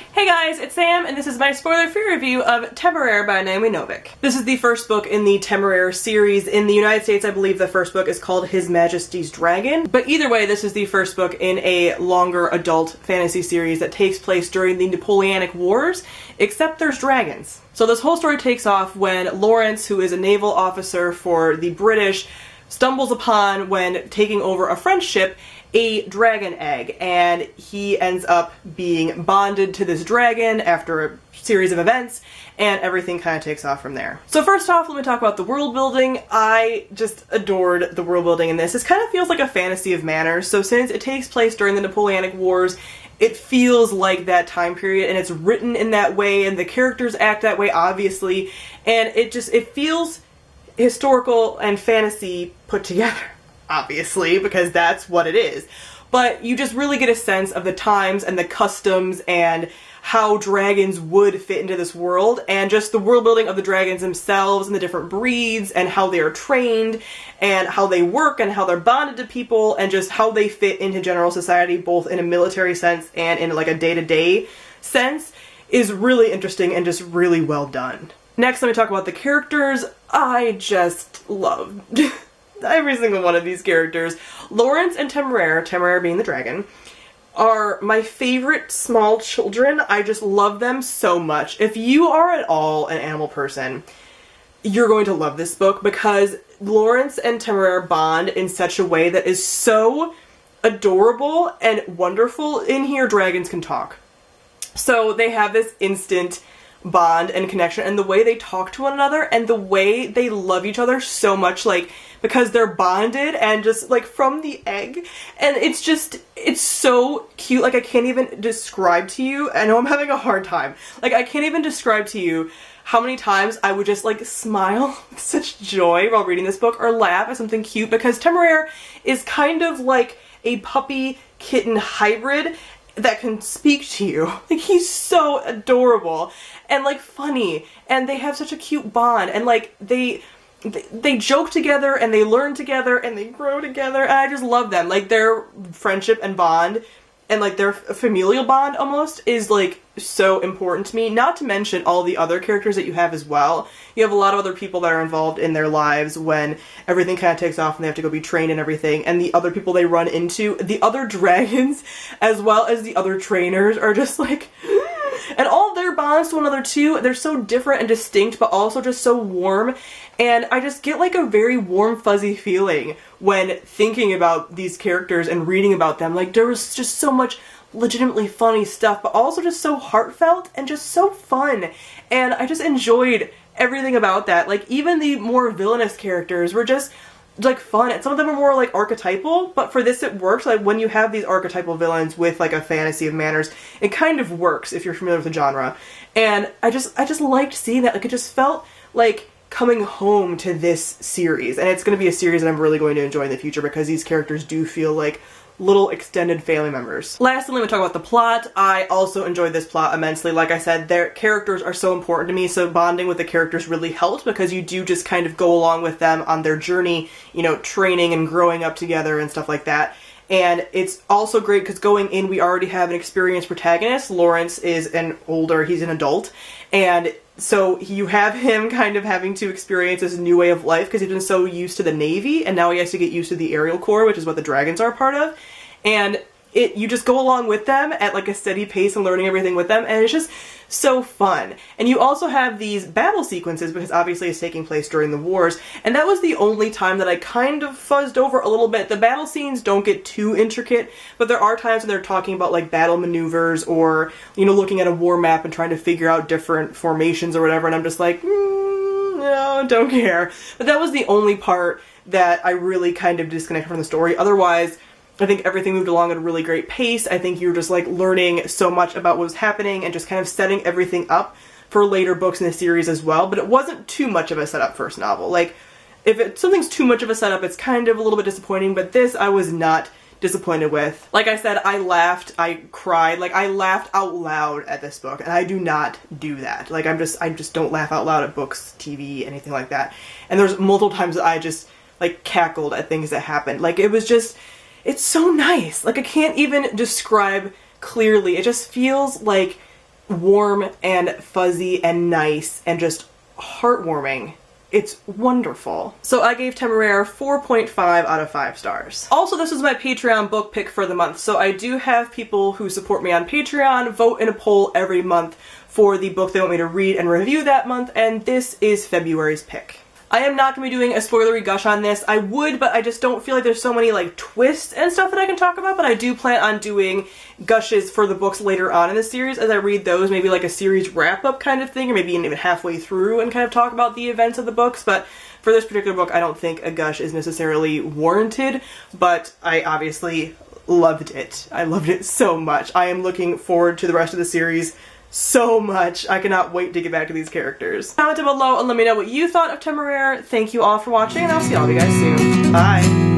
Hey guys, it's Sam, and this is my spoiler-free review of Temeraire by Naomi Novik. This is the first book in the Temeraire series. In the United States, I believe the first book is called His Majesty's Dragon. But either way, this is the first book in a longer adult fantasy series that takes place during the Napoleonic Wars, except there's dragons. So this whole story takes off when Lawrence, who is a naval officer for the British, stumbles upon, when taking over a French ship, a dragon egg, and he ends up being bonded to this dragon after a series of events, and everything kind of takes off from there. So first off, let me talk about the world building. I just adored the world building in this. This kind of feels like a fantasy of manners, so since it takes place during the Napoleonic Wars, it feels like that time period, and it's written in that way, and the characters act that way, obviously, and it feels historical and fantasy put together. Obviously, because that's what it is. But you just really get a sense of the times and the customs and how dragons would fit into this world, and just the world building of the dragons themselves and the different breeds and how they are trained and how they work and how they're bonded to people and just how they fit into general society, both in a military sense and in like a day-to-day sense, is really interesting and just really well done. Next, let me talk about the characters. I just love every single one of these characters. Lawrence and Temeraire being the dragon, are my favorite small children. I just love them so much. If you are at all an animal person, you're going to love this book because Lawrence and Temeraire bond in such a way that is so adorable and wonderful. In here, dragons can talk. So they have this instant bond and connection, and the way they talk to one another and the way they love each other so much, like, because they're bonded and just like from the egg, and it's so cute. Like, I can't even describe to you. I know I'm having a hard time. Like, I can't even describe to you how many times I would just like smile with such joy while reading this book or laugh at something cute, because Temeraire is kind of like a puppy kitten hybrid that can speak to you. Like, he's so adorable and like funny, and they have such a cute bond, and like they joke together and they learn together and they grow together, and I just love them. Like, their friendship and bond and like their familial bond almost is like so important to me, not to mention all the other characters that you have as well. You have a lot of other people that are involved in their lives when everything kind of takes off and they have to go be trained and everything, and the other people they run into, the other dragons as well as the other trainers, are just like and all their bonds to one another too, they're so different and distinct, but also just so warm. And I just get like a very warm, fuzzy feeling when thinking about these characters and reading about them. Like, there was just so much legitimately funny stuff, but also just so heartfelt and just so fun. And I just enjoyed everything about that. Like, even the more villainous characters were just like fun, and some of them are more like archetypal, but for this it works. Like, when you have these archetypal villains with like a fantasy of manners, it kind of works if you're familiar with the genre. And I just liked seeing that. Like, it just felt like coming home to this series, and it's going to be a series that I'm really going to enjoy in the future because these characters do feel like little extended family members. Lastly, let me talk about the plot. I also enjoyed this plot immensely. Like I said, their characters are so important to me, so bonding with the characters really helped because you do just kind of go along with them on their journey, you know, training and growing up together and stuff like that. And it's also great because going in, we already have an experienced protagonist. Lawrence is he's an adult, and so you have him kind of having to experience this new way of life because he's been so used to the Navy, and now he has to get used to the Aerial Corps, which is what the dragons are a part of. And you just go along with them at like a steady pace and learning everything with them, and it's just so fun. And you also have these battle sequences because obviously it's taking place during the wars, and that was the only time that I kind of fuzzed over a little bit. The battle scenes don't get too intricate, but there are times when they're talking about like battle maneuvers or, you know, looking at a war map and trying to figure out different formations or whatever, and I'm just like, no, don't care. But that was the only part that I really kind of disconnected from the story. Otherwise, I think everything moved along at a really great pace. I think you're just like learning so much about what was happening and just kind of setting everything up for later books in the series as well. But it wasn't too much of a setup first novel. Like, if something's too much of a setup, it's kind of a little bit disappointing, but this I was not disappointed with. Like I said, I laughed, I cried, like I laughed out loud at this book, and I do not do that. Like, I just don't laugh out loud at books, TV, anything like that. And there's multiple times that I just like cackled at things that happened. Like, it was just, it's so nice. Like, I can't even describe clearly. It just feels like warm and fuzzy and nice and just heartwarming. It's wonderful. So I gave Temeraire 4.5 out of 5 stars. Also, this is my Patreon book pick for the month, so I do have people who support me on Patreon vote in a poll every month for the book they want me to read and review that month, and this is February's pick. I am not going to be doing a spoilery gush on this. I would, but I just don't feel like there's so many like twists and stuff that I can talk about, but I do plan on doing gushes for the books later on in the series as I read those, maybe like a series wrap-up kind of thing, or maybe even halfway through and kind of talk about the events of the books, but for this particular book I don't think a gush is necessarily warranted, but I obviously loved it. I loved it so much. I am looking forward to the rest of the series so much. I cannot wait to get back to these characters. Comment down below and let me know what you thought of Temeraire. Thank you all for watching, and I'll see all of you guys soon. Bye!